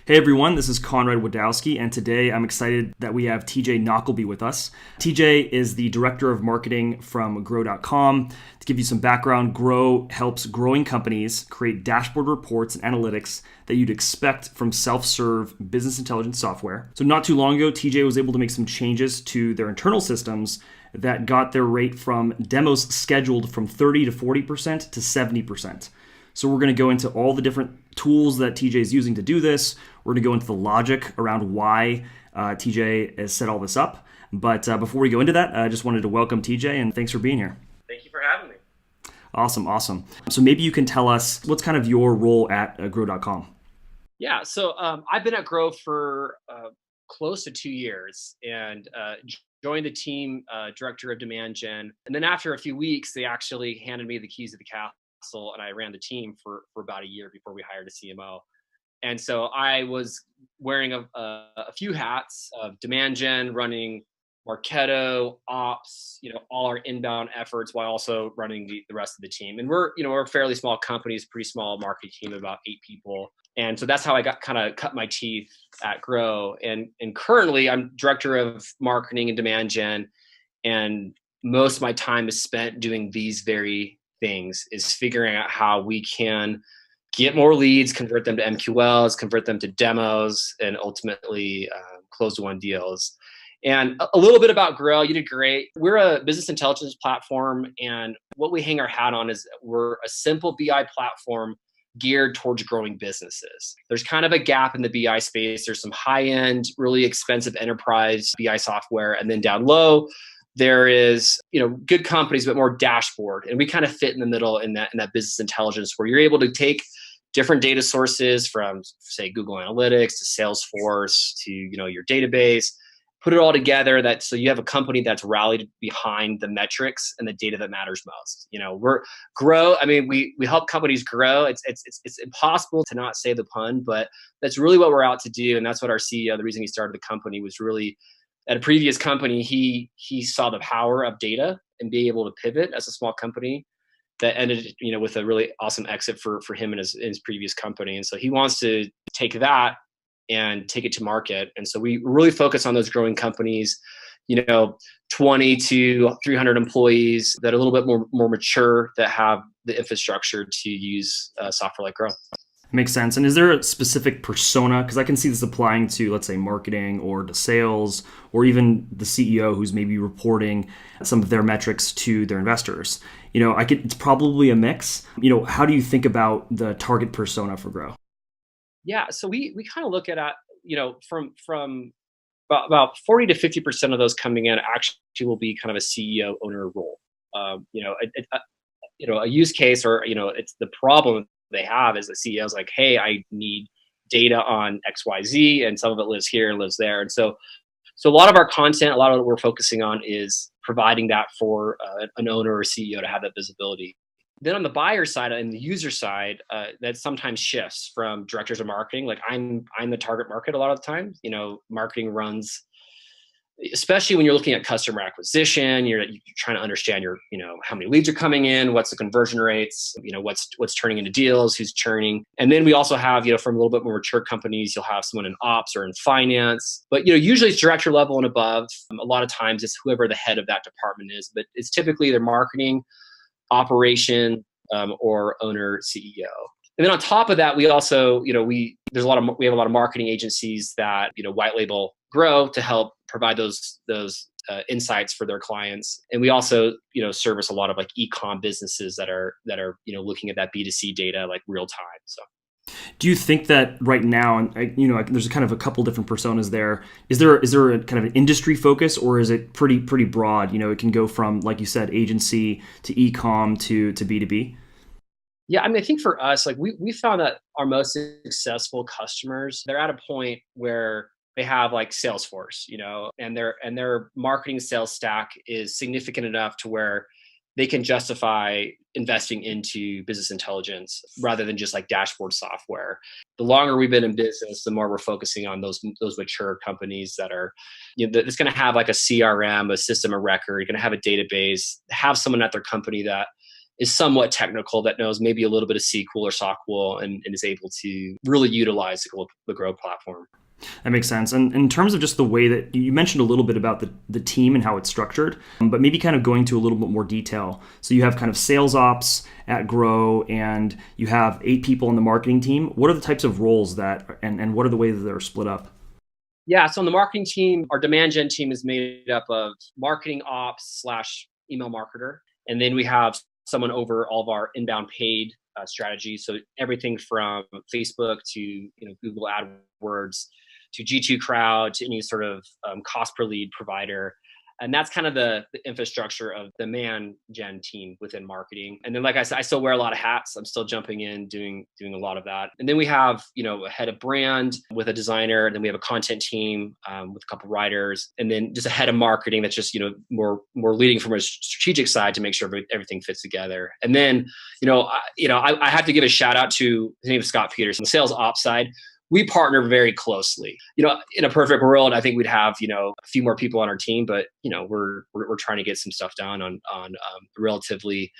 Hey everyone, this is Conrad Wadowski, and today I'm excited that we have TJ Nokleby with us. TJ is the Director of Marketing from Grow.com. To give you some background, Grow helps growing companies create dashboard reports and analytics that you'd expect from self-serve business intelligence software. So not too long ago, TJ was able to make some changes to their internal systems that got their rate from demos scheduled from 30 to 40% to 70%. So we're going to go into all the different tools that TJ is using to do this. We're going to go into the logic around why TJ has set all this up. But before we go into that, I just wanted to welcome TJ and thanks for being here. Thank you for having me. Awesome. So maybe you can tell us what's kind of your role at Grow.com. Yeah, so I've been at Grow for close to 2 years and joined the team director of demand gen. And then after a few weeks, they actually handed me the keys of the castle and I ran the team for about a year before we hired a CMO. And so I was wearing a few hats of demand gen, running Marketo, ops, all our inbound efforts while also running the rest of the team. And we're a fairly small company, it's a pretty small marketing team of about 8 people. And so that's how I cut my teeth at Grow. And currently I'm director of marketing and demand gen. And most of my time is spent doing these very things, is figuring out how we can get more leads, convert them to MQLs, convert them to demos, and ultimately close-to-one deals. And a little bit about Grow, you did great. We're a business intelligence platform, and what we hang our hat on is we're a simple BI platform geared towards growing businesses. There's kind of a gap in the BI space. There's some high-end, really expensive enterprise BI software, and then down low, there is, good companies, but more dashboard. And we kind of fit in the middle in that business intelligence where you're able to take different data sources from, say, Google Analytics to Salesforce to, your database, put it all together so you have a company that's rallied behind the metrics and the data that matters most. We help companies grow. It's impossible to not say the pun, but that's really what we're out to do. And that's what our CEO, the reason he started the company, was really, at a previous company, he saw the power of data and being able to pivot as a small company that ended, with a really awesome exit for him and his previous company. And so he wants to take that and take it to market. And so we really focus on those growing companies, 20 to 300 employees that are a little bit more mature, that have the infrastructure to use software like Grow. Makes sense. And is there a specific persona? Because I can see this applying to, let's say, marketing or to sales, or even the CEO who's maybe reporting some of their metrics to their investors. It's probably a mix. How do you think about the target persona for Grow? Yeah, so we kind of look at from about 40 to 50% of those coming in actually will be kind of a CEO owner role. A use case, or it's the problem they have is the CEO's like, hey, I need data on XYZ, and some of it lives here and lives there. And so a lot of our content, a lot of what we're focusing on is providing that for an owner or CEO to have that visibility. Then on the buyer side and the user side, that sometimes shifts from directors of marketing. Like I'm the target market a lot of the time. Marketing runs, especially when you're looking at customer acquisition, you're trying to understand how many leads are coming in, what's the conversion rates, what's turning into deals, who's churning. And then we also have, from a little bit more mature companies, you'll have someone in ops or in finance, but usually it's director level and above. A lot of times it's whoever the head of that department is, but it's typically either marketing, operation, or owner, CEO. And then on top of that, we also, we have a lot of marketing agencies that, white label Grow to help provide those insights for their clients. And we also, service a lot of like e-com businesses that are looking at that B2C data like real time. So do you think that right now, and there's kind of a couple different personas there, is there a kind of an industry focus, or is it pretty broad? It can go from, like you said, agency to e-com to B2B. Yeah, I think for us, like we found that our most successful customers, they're at a point where they have like Salesforce, and their marketing sales stack is significant enough to where they can justify investing into business intelligence rather than just like dashboard software. The longer we've been in business, the more we're focusing on those mature companies that are, that's going to have like a CRM, a system of record, going to have a database, have someone at their company that is somewhat technical, that knows maybe a little bit of SQL or SOQL, and is able to really utilize the Grow platform. That makes sense. And in terms of just the way that you mentioned a little bit about the team and how it's structured, but maybe kind of going to a little bit more detail. So you have kind of sales ops at Grow, and you have 8 people on the marketing team. What are the types of roles and what are the ways that they're split up? Yeah, so on the marketing team, our demand gen team is made up of marketing ops / email marketer. And then we have someone over all of our inbound paid strategies. So everything from Facebook to Google AdWords to G2 Crowd to any sort of cost per lead provider. And that's kind of the infrastructure of the demand gen team within marketing. And then, like I said, I still wear a lot of hats. I'm still jumping in, doing a lot of that. And then we have, a head of brand with a designer. And then we have a content team with a couple writers, and then just a head of marketing that's just, more leading from a strategic side to make sure everything fits together. And then, I have to give a shout out to, his name is Scott Peterson, the sales ops side. We partner very closely. In a perfect world, I think we'd have, a few more people on our team, but, we're trying to get some stuff done on relatively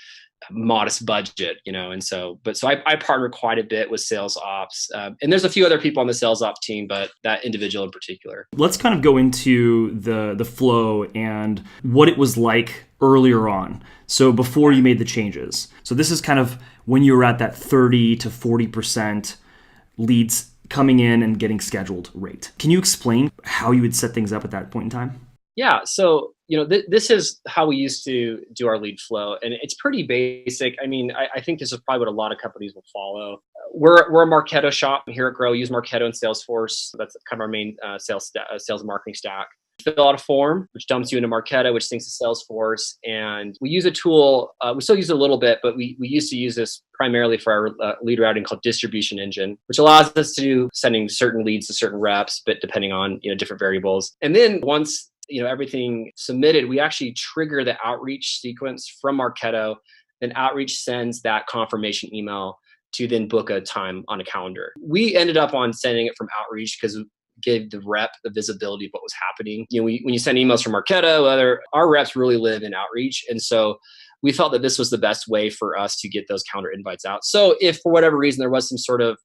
modest budget, and so I partner quite a bit with sales ops. And there's a few other people on the sales ops team, but that individual in particular. Let's kind of go into the flow and what it was like earlier on. So before you made the changes. So this is kind of when you were at that 30 to 40% leads coming in and getting scheduled rate. Can you explain how you would set things up at that point in time? Yeah. So, this is how we used to do our lead flow, and it's pretty basic. I mean, I think this is probably what a lot of companies will follow. We're a Marketo shop here at Grow. We use Marketo and Salesforce. That's kind of our main sales and marketing stack. Fill out a form, which dumps you into Marketo, which syncs to Salesforce. And we use a tool, we still use it a little bit, but we used to use this primarily for our lead routing called Distribution Engine, which allows us to do sending certain leads to certain reps, but depending on, different variables. And then once, everything submitted, we actually trigger the outreach sequence from Marketo. Then outreach sends that confirmation email to then book a time on a calendar. We ended up on sending it from outreach because give the rep the visibility of what was happening. When you send emails from Marketo, our reps really live in outreach. And so we felt that this was the best way for us to get those calendar invites out. So if for whatever reason there was some sort of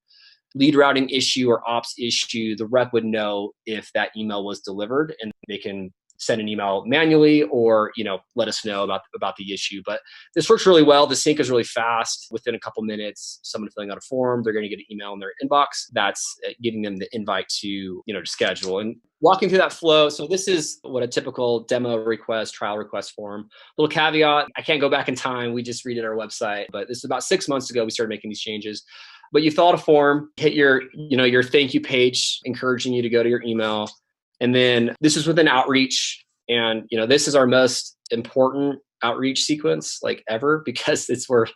lead routing issue or ops issue, the rep would know if that email was delivered, and they can send an email manually or, let us know about the issue. But this works really well. The sync is really fast. Within a couple minutes, someone filling out a form, they're going to get an email in their inbox. That's giving them the invite to schedule. And walking through that flow. So this is what a typical demo request, trial request form. Little caveat, I can't go back in time. We just redid our website, but this is about 6 months ago we started making these changes. But you fill out a form, hit your thank you page, encouraging you to go to your email. And then this is within outreach. And, this is our most important outreach sequence ever, because it's where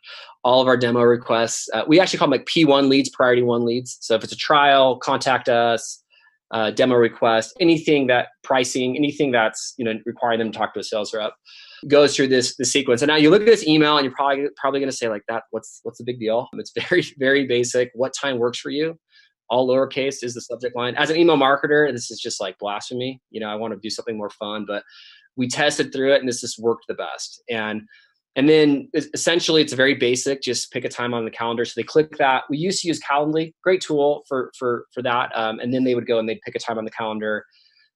all of our demo requests, we actually call them P1 leads, priority 1 leads. So if it's a trial, contact us, demo request, anything that pricing, anything that's, requiring them to talk to a sales rep, goes through this sequence. And now you look at this email and you're probably going to say that, what's the big deal? It's very, very basic. What time works for you? All lowercase is the subject line. As an email marketer, this is just like blasphemy. I want to do something more fun, but we tested through it and this just worked the best. And then essentially it's very basic. Just pick a time on the calendar. So they click that. We used to use Calendly, great tool for that. And then they would go and they'd pick a time on the calendar.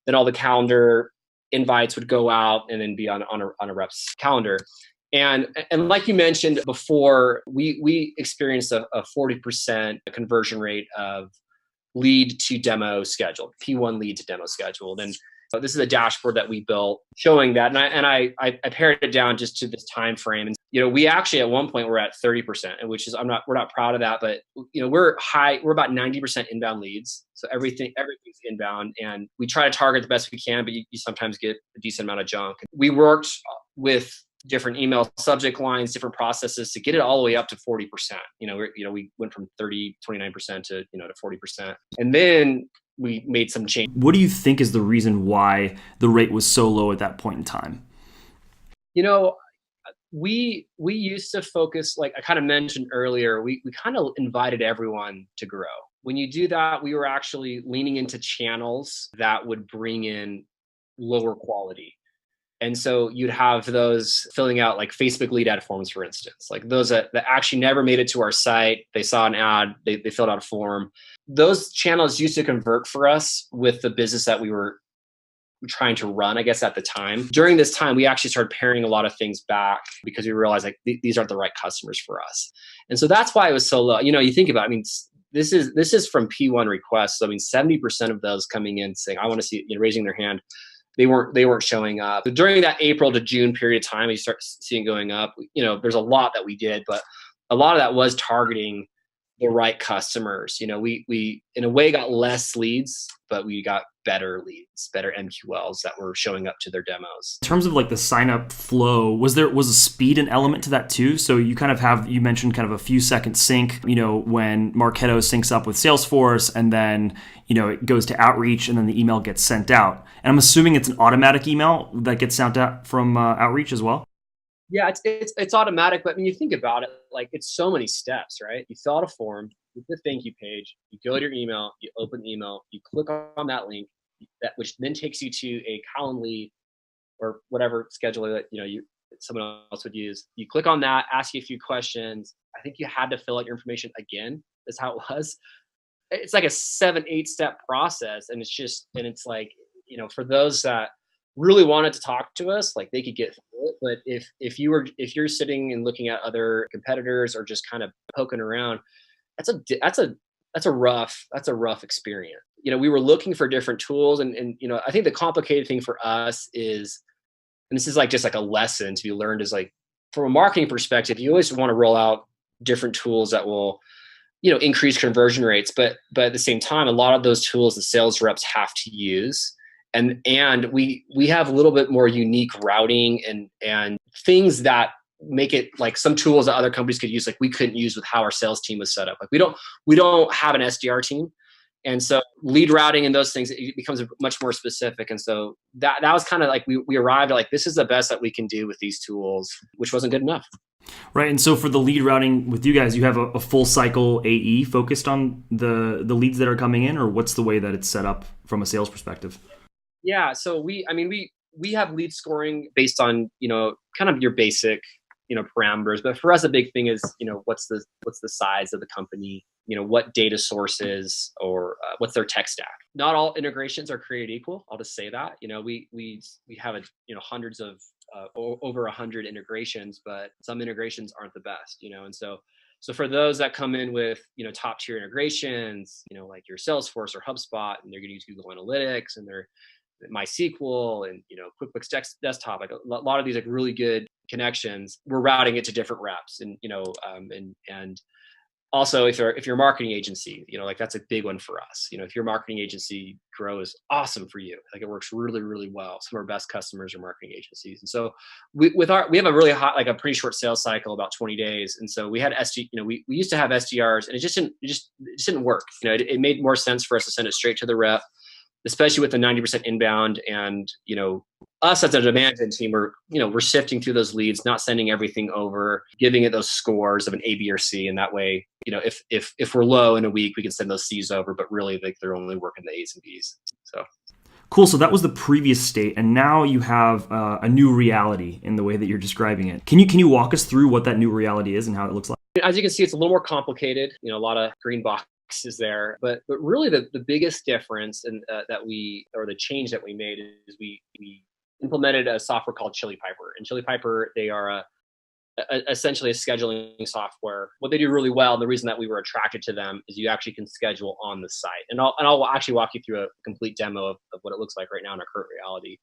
Then all the calendar invites would go out and then be on a rep's calendar. And like you mentioned before, we experienced a 40% conversion rate of lead to demo scheduled, P1 lead to demo scheduled. And so this is a dashboard that we built showing that. And I pared it down just to this time frame. And we actually at one point were at 30%, which is we're not proud of that, but we're about 90% inbound leads. So everything's inbound, and we try to target the best we can, but you sometimes get a decent amount of junk. We worked with different email subject lines, different processes to get it all the way up to 40%. We went from 29% to 40%. And then we made some change. What do you think is the reason why the rate was so low at that point in time? We used to focus, like I kind of mentioned earlier, we kind of invited everyone to grow. When you do that, we were actually leaning into channels that would bring in lower quality. And so you'd have those filling out like Facebook lead ad forms, for instance, like those that actually never made it to our site. They saw an ad, they filled out a form. Those channels used to convert for us with the business that we were trying to run, I guess, at the time. During this time, we actually started paring a lot of things back because we realized like these aren't the right customers for us. And so that's why it was so low. You think about it, I mean, this is from P1 requests. So I mean, 70% of those coming in saying, I want to see, raising their hand, they weren't showing up. But during that April to June period of time, you start seeing going up. There's a lot that we did, but a lot of that was targeting the right customers. We in a way got less leads, but we got better leads, better MQLs that were showing up to their demos. In terms of like the sign up flow, was a speed an element to that too? So you mentioned kind of a few second sync, when Marketo syncs up with Salesforce, and then, it goes to outreach, and then the email gets sent out. And I'm assuming it's an automatic email that gets sent out from outreach as well. Yeah, it's automatic, but when you think about it, like it's so many steps, right? You fill out a form, you hit the thank you page, you go to your email, you open the email, you click on that link, which then takes you to a Calendly or whatever scheduler that someone else would use. You click on that, ask you a few questions. I think you had to fill out your information again. That's how it was. It's like a 7-8 step process, and it's like, for those that really wanted to talk to us, like they could get through it. But if you're sitting and looking at other competitors or just kind of poking around, that's a rough experience. We were looking for different tools, and I think the complicated thing for us is, and this is like just like a lesson to be learned, is like from a marketing perspective, you always want to roll out different tools that will increase conversion rates, but at the same time, a lot of those tools the sales reps have to use. And we have a little bit more unique routing and things that make it like some tools that other companies could use, like we couldn't use with how our sales team was set up. Like we don't have an SDR team. And so lead routing and those things, it becomes much more specific. And so that was kind of like, we arrived at like, this is the best that we can do with these tools, which wasn't good enough. Right. And so for the lead routing with you guys, you have a full cycle AE focused on the leads that are coming in, or what's the way that it's set up from a sales perspective? Yeah. So we have lead scoring based on, kind of your basic, parameters. But for us, a big thing is, what's the size of the company, what data sources, or what's their tech stack. Not all integrations are created equal. I'll just say that. We have hundreds of over 100 integrations, but some integrations aren't the best. And so for those that come in with, top tier integrations, like your Salesforce or HubSpot, and they're going to use Google Analytics and they're MySQL and QuickBooks Desktop, like a lot of these like really good connections, we're routing it to different reps, and and also if you're a marketing agency, like that's a big one for us. If your marketing agency grows, awesome for you. Like it works really, really well. Some of our best customers are marketing agencies, and so we have a really hot, like a pretty short sales cycle, about 20 days. And so we had we used to have SDRs, and it just didn't work. It made more sense for us to send it straight to the rep, especially with the 90% inbound. And, us as a demand gen team, we're sifting through those leads, not sending everything over, giving it those scores of an A, B, or C. And that way, if we're low in a week, we can send those C's over, but really like they're only working the A's and B's. So cool. So that was the previous state. And now you have a new reality in the way that you're describing it. Can you walk us through what that new reality is and how it looks like? As you can see, it's a little more complicated, a lot of green boxes there, but really the biggest difference or the change that we made is we implemented a software called Chile Piper. And Chile Piper, they are essentially a scheduling software. What they do really well, and the reason that we were attracted to them, is you actually can schedule on the site. And I'll actually walk you through a complete demo of what it looks like right now in our current reality.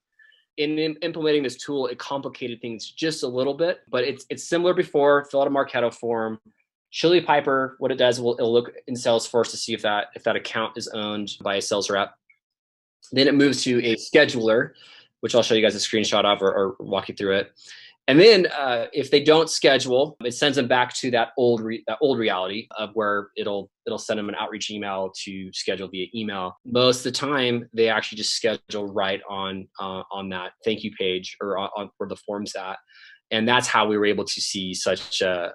In implementing this tool, it complicated things just a little bit, but it's similar before. Fill out a Marketo form. Chile Piper, what it does, it'll look in Salesforce to see if that account is owned by a sales rep. Then it moves to a scheduler, which I'll show you guys a screenshot of or walk you through it. And then if they don't schedule, it sends them back to that old reality of where it'll send them an outreach email to schedule via email. Most of the time, they actually just schedule right on that thank you page or on where the form's at. And that's how we were able to see such a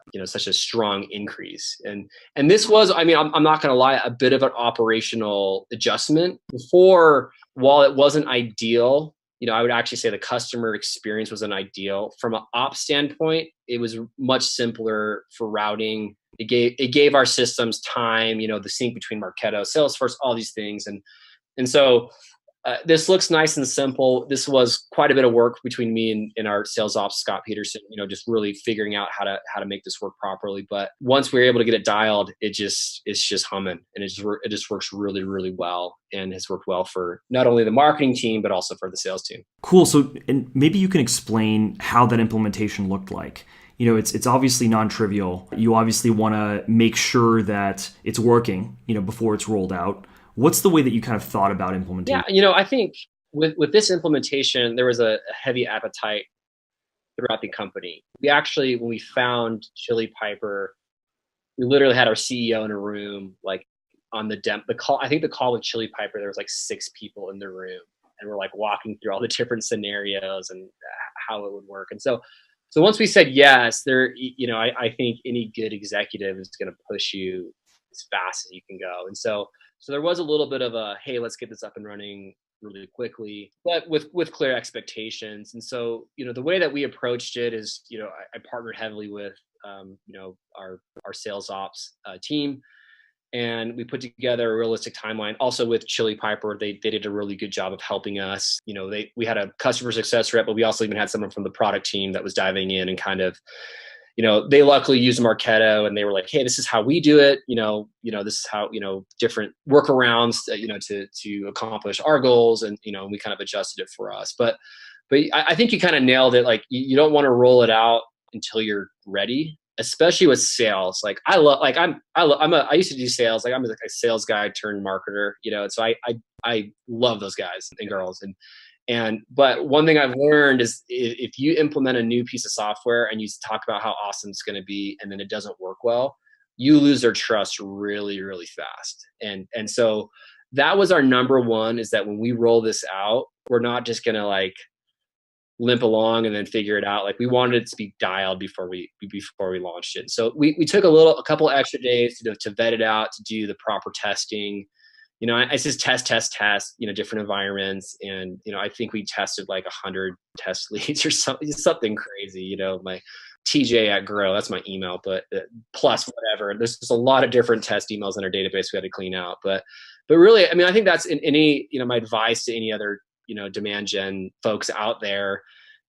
strong increase. And this was, I'm not going to lie, a bit of an operational adjustment. Before, while it wasn't ideal, I would actually say the customer experience wasn't ideal. From an ops standpoint, it was much simpler for routing. It gave our systems time, the sync between Marketo, Salesforce, all these things. And so this looks nice and simple. This was quite a bit of work between me and our sales ops, Scott Peterson, just really figuring out how to make this work properly. But once we were able to get it dialed, it's just humming, and it just works really, really well, and has worked well for not only the marketing team, but also for the sales team. Cool. So, and maybe you can explain how that implementation looked like. It's obviously non-trivial. You obviously want to make sure that it's working, before it's rolled out. What's the way that you kind of thought about implementation? Yeah, I think with this implementation, there was a heavy appetite throughout the company. We actually, when we found Chile Piper, we literally had our CEO in a room, like on the call. I think the call with Chile Piper, there was like 6 people in the room, and we're like walking through all the different scenarios and how it would work. And so once we said yes, I think any good executive is going to push you as fast as you can go. And so there was a little bit of a, hey, let's get this up and running really quickly, but with clear expectations. And so, the way that we approached it is, I partnered heavily with, our sales ops team, and we put together a realistic timeline. Also with Chile Piper, they did a really good job of helping us. We had a customer success rep, but we also even had someone from the product team that was diving in and kind of, they luckily used Marketo, and they were like, hey, this is how we do it. This is how, different workarounds, to accomplish our goals. And, we kind of adjusted it for us. But I think you kind of nailed it. Like, you don't want to roll it out until you're ready, especially with sales. Like I used to do sales. Like I'm like a sales guy turned marketer, and so I love those guys and girls. But one thing I've learned is if you implement a new piece of software and you talk about how awesome it's going to be, and then it doesn't work well, you lose their trust really, really fast. And so that was our number one, is that when we roll this out, we're not just going to like limp along and then figure it out. Like, we wanted it to be dialed before we launched it. So we took a couple extra days to vet it out, to do the proper testing. I just test, different environments. And, I think we tested like 100 test leads or something crazy, my TJ at Grow, that's my email, but plus whatever. There's just a lot of different test emails in our database we had to clean out. But really, I think that's in any, my advice to any other, demand gen folks out there.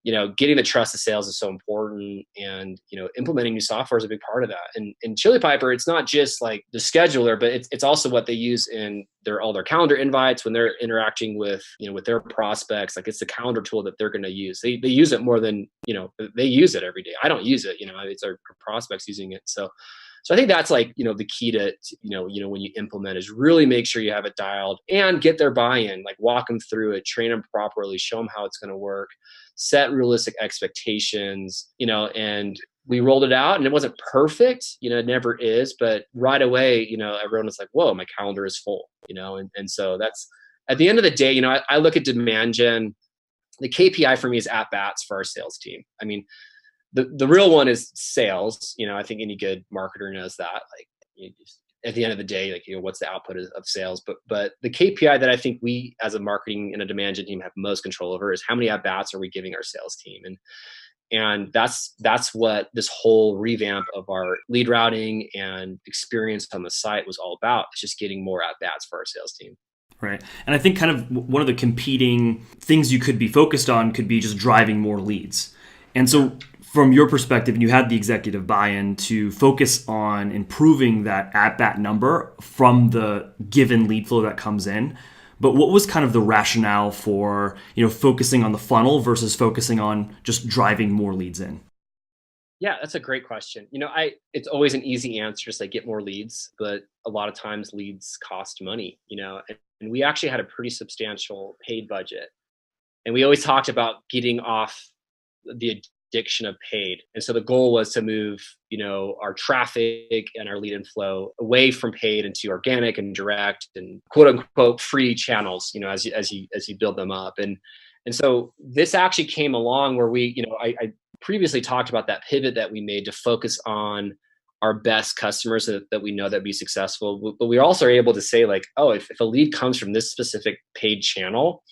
Getting the trust of sales is so important, and, implementing new software is a big part of that. And in Chile Piper, it's not just like the scheduler, but it's also what they use in all their calendar invites when they're interacting with, with their prospects. Like, it's the calendar tool that they're going to use. They use it more than, they use it every day. I don't use it, it's our prospects using it. So I think that's like, the key to when you implement, is really make sure you have it dialed and get their buy-in, like walk them through it, train them properly, show them how it's going to work, set realistic expectations, and we rolled it out, and it wasn't perfect, it never is, but right away, everyone was like, whoa, my calendar is full, and so that's, at the end of the day, I look at demand gen, the KPI for me is at bats for our sales team. I mean, the real one is sales. I think any good marketer knows that. Like, at the end of the day, like, what's the output of sales? But the KPI that I think we, as a marketing and a demand gen team, have most control over is how many at bats are we giving our sales team, and that's what this whole revamp of our lead routing and experience on the site was all about. It's just getting more at bats for our sales team. Right. And I think kind of one of the competing things you could be focused on could be just driving more leads. And so from your perspective, you had the executive buy-in to focus on improving that at-bat number from the given lead flow that comes in. But what was kind of the rationale for, focusing on the funnel versus focusing on just driving more leads in? Yeah, that's a great question. It's always an easy answer to say get more leads, but a lot of times leads cost money, and we actually had a pretty substantial paid budget. And we always talked about getting off the addiction of paid. And so the goal was to move, our traffic and our lead inflow away from paid into organic and direct and quote unquote free channels, as you build them up. And so this actually came along where we, I previously talked about that pivot that we made to focus on our best customers that we know that be successful. But we also are able to say, like, oh, if a lead comes from this specific paid channel,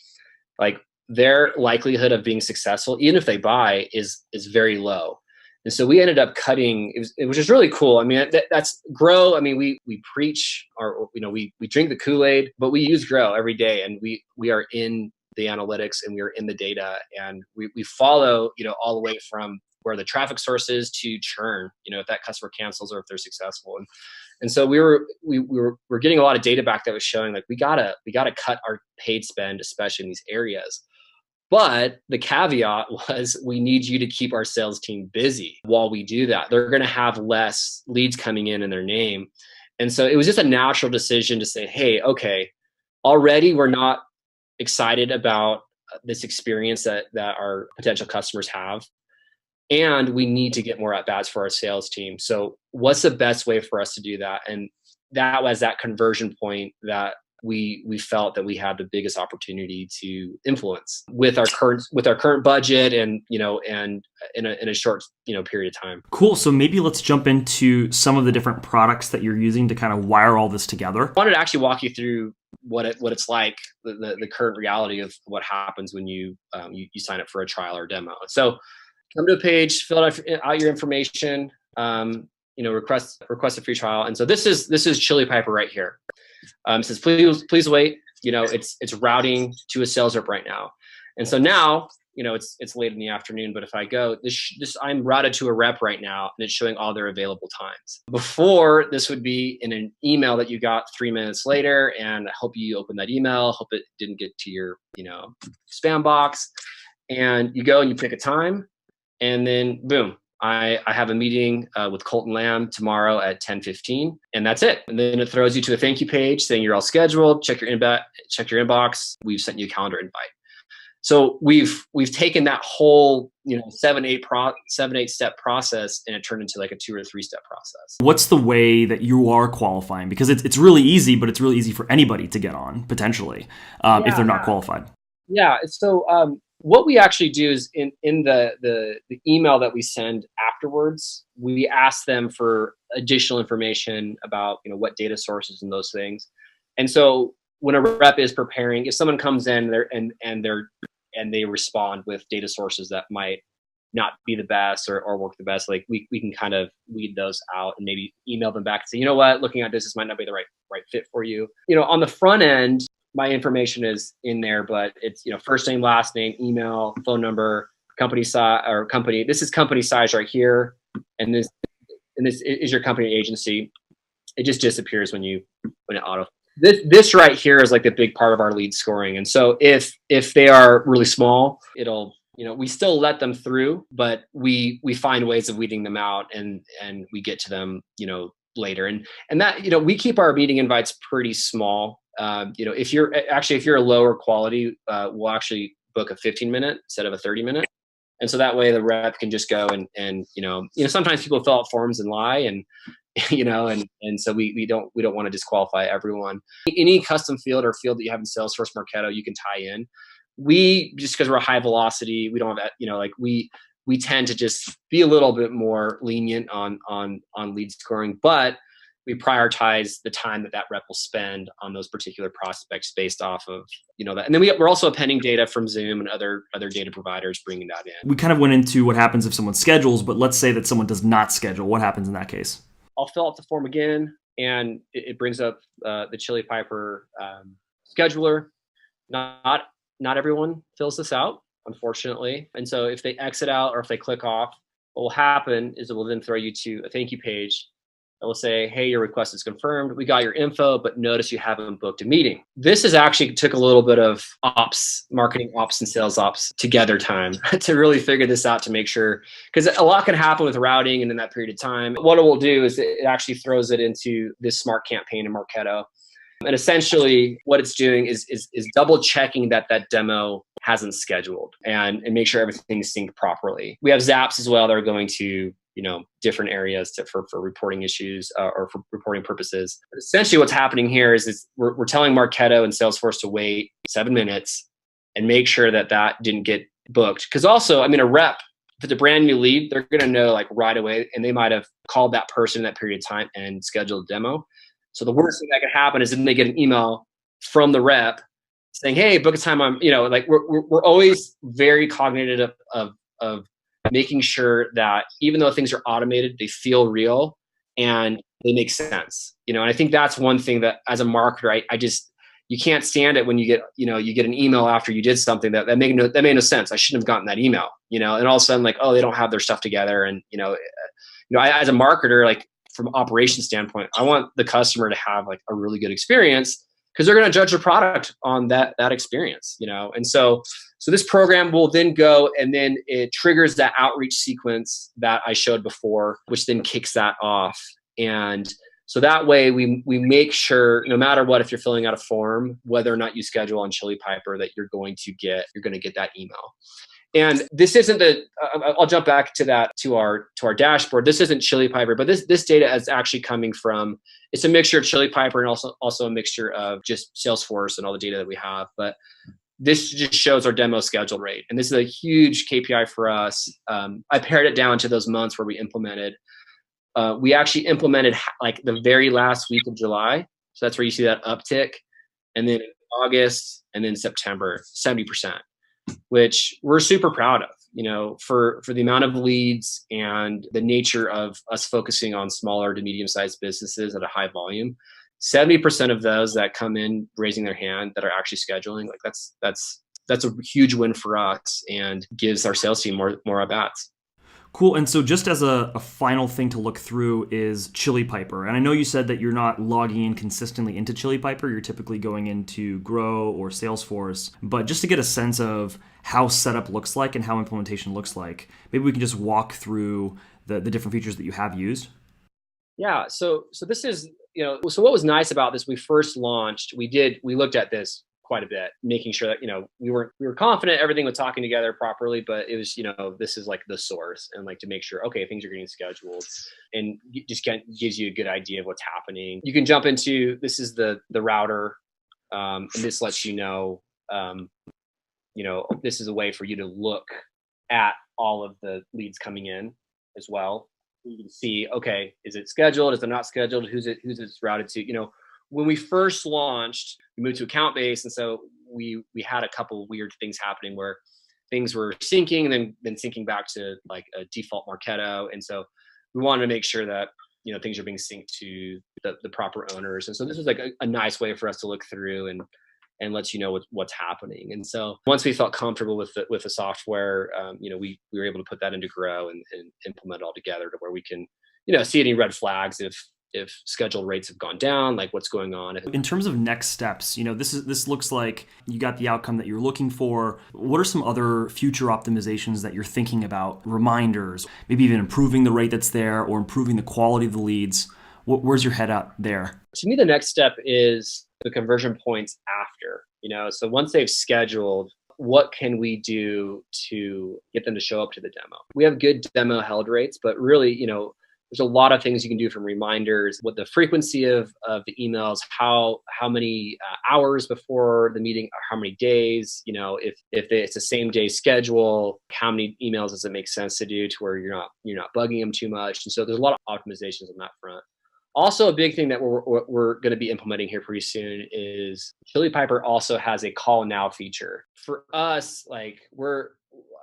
like, their likelihood of being successful, even if they buy, is very low. And so we ended up cutting, which is really cool. I mean, that's Grow. I mean, we preach, or we drink the Kool-Aid, but we use Grow every day, and we are in the analytics, and we are in the data, and we follow all the way from where the traffic source is to churn. If that customer cancels or if they're successful, and so we were getting a lot of data back that was showing like we gotta cut our paid spend, especially in these areas. But the caveat was we need you to keep our sales team busy while we do that. They're going to have less leads coming in their name. And so it was just a natural decision to say, hey, okay, already we're not excited about this experience that our potential customers have. And we need to get more at-bats for our sales team. So what's the best way for us to do that? And that was that conversion point that we felt that we had the biggest opportunity to influence with our current budget, and and in a short period of time. Cool. So maybe let's jump into some of the different products that you're using to kind of wire all this together. I wanted to actually walk you through what it's like, the current reality of what happens when you sign up for a trial or demo. So come to a page, fill out your information, request a free trial. And so this is Chile Piper right here. It says, please wait. It's routing to a sales rep right now. And so now, it's late in the afternoon, but if I go, I'm routed to a rep right now, and it's showing all their available times. Before, this would be in an email that you got 3 minutes later, and I hope you open that email, hope it didn't get to your, spam box. And you go and you pick a time, and then boom, I have a meeting with Colton Lamb tomorrow at 10:15, and that's it. And then it throws you to a thank you page saying you're all scheduled. Check your inbox. We've sent you a calendar invite. So we've taken that whole 7-8 step process, and it turned into like a 2 or 3 step process. What's the way that you are qualifying? Because it's really easy, but it's really easy for anybody to get on potentially if they're not qualified. Yeah. So what we actually do is in the email that we send afterwards, we ask them for additional information about what data sources and those things. And so when a rep is preparing, if someone comes in and they respond with data sources that might not be the best or work the best, like we can kind of weed those out and maybe email them back and say, looking at this might not be the right fit for you. On the front end, my information is in there, but it's, first name, last name, email, phone number, company size or company. This is company size right here. And this is your company agency. It just disappears when it auto. This right here is like the big part of our lead scoring. And so if they are really small, it'll, we still let them through, but we find ways of weeding them out, and we get to them, later. And that, we keep our meeting invites pretty small. If you're a lower quality, we'll actually book a 15-minute instead of a 30-minute. And so that way the rep can just go and sometimes people fill out forms and lie, and so we don't want to disqualify everyone. Any custom field or field that you have in Salesforce Marketo, you can tie in. We, just because we're high velocity, we don't have that, we tend to just be a little bit more lenient on lead scoring, but we prioritize the time that rep will spend on those particular prospects based off of, that. And then we're also appending data from Zoom and other data providers, bringing that in. We kind of went into what happens if someone schedules, but let's say that someone does not schedule. What happens in that case? I'll fill out the form again, and it brings up the Chile Piper scheduler. Not everyone fills this out, unfortunately. And so if they exit out or if they click off, what will happen is it will then throw you to a thank you page. It will say, hey, your request is confirmed. We got your info, but notice you haven't booked a meeting. This is actually took a little bit of marketing ops and sales ops together time to really figure this out, to make sure, because a lot can happen with routing and in that period of time. What it will do is it actually throws it into this smart campaign in Marketo. And essentially what it's doing is double checking that demo hasn't scheduled and make sure everything's synced properly. We have Zaps as well that are going to different areas for reporting issues or for reporting purposes. Essentially what's happening here is we're telling Marketo and Salesforce to wait 7 minutes and make sure that didn't get booked. Because also, a rep, if it's a brand new lead, they're going to know like right away, and they might have called that person in that period of time and scheduled a demo. So the worst thing that could happen is then they get an email from the rep saying, hey, book a time. Like we're always very cognitive of making sure that even though things are automated, they feel real and they make sense. And I think that's one thing that as a marketer, I just, you can't stand it when you get an email after you did something that made no sense. I shouldn't have gotten that email, and all of a sudden, like, oh, they don't have their stuff together. And, as a marketer, like from operation standpoint, I want the customer to have like a really good experience because they're going to judge the product on that experience, And so this program will then go, and then it triggers that outreach sequence that I showed before, which then kicks that off. And so that way we make sure, no matter what, if you're filling out a form, whether or not you schedule on Chile Piper, that you're going to get that email. And this isn't I'll jump back to that, to our dashboard. This isn't Chile Piper, but this data is actually coming from, it's a mixture of Chile Piper and also a mixture of just Salesforce and all the data that we have. But this just shows our demo schedule rate. And this is a huge KPI for us. I pared it down to those months where we implemented. We actually implemented like the very last week of July. So that's where you see that uptick. And then in August and then September, 70%, which we're super proud of, for the amount of leads and the nature of us focusing on smaller to medium-sized businesses at a high volume. 70% of those that come in raising their hand that are actually scheduling, like that's a huge win for us and gives our sales team more at bats. Cool. And so just as a final thing to look through is Chile Piper. And I know you said that you're not logging in consistently into Chile Piper. You're typically going into Grow or Salesforce. But just to get a sense of how setup looks like and how implementation looks like, maybe we can just walk through the different features that you have used. Yeah. So this is, so what was nice about this, we first launched, we looked at this quite a bit, making sure that, we were confident everything was talking together properly, but it was, this is like the source, and like to make sure, okay, things are getting scheduled, and just gives you a good idea of what's happening. You can jump into, this is the router, and this lets this is a way for you to look at all of the leads coming in as well. You can see, okay, is it scheduled? Is it not scheduled? Who's it's routed to? When we first launched, we moved to account based, and so we had a couple of weird things happening where things were syncing and then syncing back to like a default Marketo, and so we wanted to make sure that things are being synced to the proper owners, and so this was like a nice way for us to look through and let you know what's happening. And so once we felt comfortable with the software, we were able to put that into Grow and implement it all together to where we can see any red flags if scheduled rates have gone down, like what's going on. In terms of next steps, this looks like you got the outcome that you're looking for. What are some other future optimizations that you're thinking about? Reminders, maybe even improving the rate that's there or improving the quality of the leads. Where's your head at there? To me, the next step is the conversion points after, so once they've scheduled, what can we do to get them to show up to the demo? We have good demo held rates, but really, there's a lot of things you can do, from reminders, what the frequency of the emails, how many hours before the meeting, or how many days, if it's a same day schedule, how many emails does it make sense to do to where you're not bugging them too much. And so there's a lot of optimizations on that front. Also, a big thing that we're going to be implementing here pretty soon is Chile Piper also has a call now feature. For us, like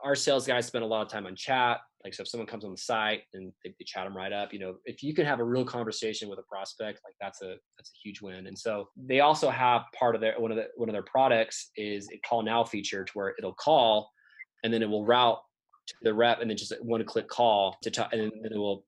our sales guys spend a lot of time on chat. Like, so if someone comes on the site and they chat them right up, if you can have a real conversation with a prospect, like that's a huge win. And so they also have part of one of their products is a call now feature, to where it'll call and then it will route to the rep and then just one click call to talk, and then it will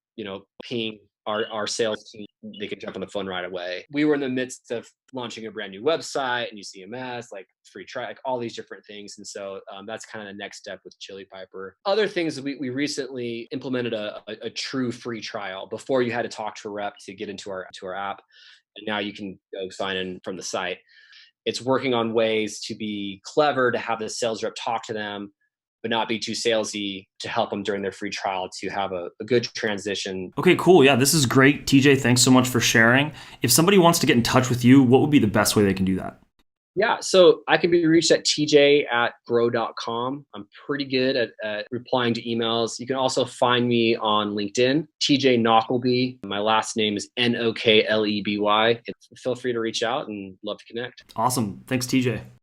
ping our sales team. They can jump on the phone right away. We were in the midst of launching a brand new website, new CMS, like free trial, like all these different things. And so that's kind of the next step with Chile Piper. Other things, we recently implemented a true free trial. Before, you had to talk to a rep to get into our app, and now you can go sign in from the site. It's working on ways to be clever, to have the sales rep talk to them, but not be too salesy, to help them during their free trial to have a good transition. Okay, cool. Yeah, this is great. TJ, thanks so much for sharing. If somebody wants to get in touch with you, what would be the best way they can do that? Yeah, so I can be reached at tj@grow.com. I'm pretty good at replying to emails. You can also find me on LinkedIn, TJ Nokleby. My last name is Nokleby. Feel free to reach out and love to connect. Awesome. Thanks, TJ.